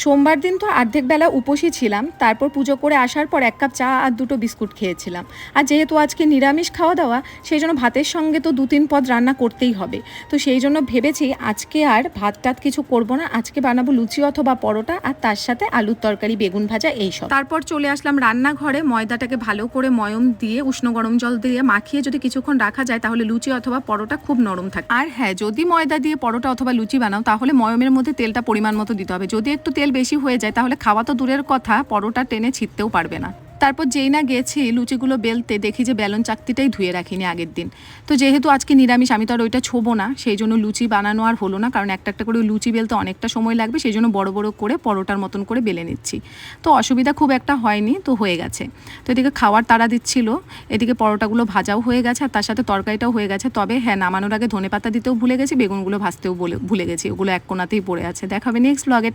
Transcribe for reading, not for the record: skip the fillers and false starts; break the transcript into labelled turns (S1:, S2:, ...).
S1: সোমবার দিন তো অর্ধেক বেলা উপোসই ছিলাম, তারপর পুজো করে আসার পর 1 কাপ চা আর 2টো বিস্কুট খেয়েছিলাম। আর যেহেতু আজকে নিরামিষ খাওয়া দাওয়া, সেই জন্য ভাতের সঙ্গে তো 2-3 পদ রান্না করতেই হবে। তো সেই জন্য ভেবেছি আজকে আর ভাত টাত কিছু করব না, আজকে বানাবো লুচি অথবা পরোটা, আর তার সাথে আলুর তরকারি, বেগুন ভাজা, এইসব। তারপর চলে আসলাম রান্নাঘরে। ময়দাটাকে ভালো করে ময়ম দিয়ে উষ্ণ গরম জল দিয়ে মাখিয়ে যদি কিছুক্ষণ রাখা যায় তাহলে লুচি অথবা পরোটা খুব নরম থাকে। আর হ্যাঁ, যদি ময়দা দিয়ে পরোটা অথবা লুচি বানাও তাহলে ময়মের মধ্যে তেলটা পরিমাণ মতো দিতে হবে। যদি একটু তেল বেশি হয়ে যায় তাহলে খাওয়া তো দূরের কথা, পরোটা টেনে ছিটতেও পারবে না। তারপর যেই না গেছি লুচিগুলো বেলতে, দেখি যে বেলন চাকতিটাই ধুয়ে রাখিনি আগের দিন। তো যেহেতু আজকে নিরামিষ, আমি তো আর ওইটা ছোবো না, সেই জন্য লুচি বানানো আর হলো না, কারণ একটা একটা করে লুচি বেলতে অনেকটা সময় লাগবে, সেই জন্য বড় বড় করে পরোটার মতন করে বেলে নিচ্ছি। তো অসুবিধা খুব একটা হয়নি, তো হয়ে গেছে। তো এদিকে খাওয়ার তাড়া দিচ্ছিল, এদিকে পরোটাগুলো ভাজাও হয়ে গেছে আর তার সাথে তরকারিটাও হয়ে গেছে। তবে হ্যাঁ, নামানোর আগে ধনেপাতা দিতেও ভুলে গেছি, বেগুনগুলো ভাজতেও ভুলে গেছি, ওগুলো এক কোণাতেই পড়ে আছে। দেখাবে নেক্সট ব্লগে।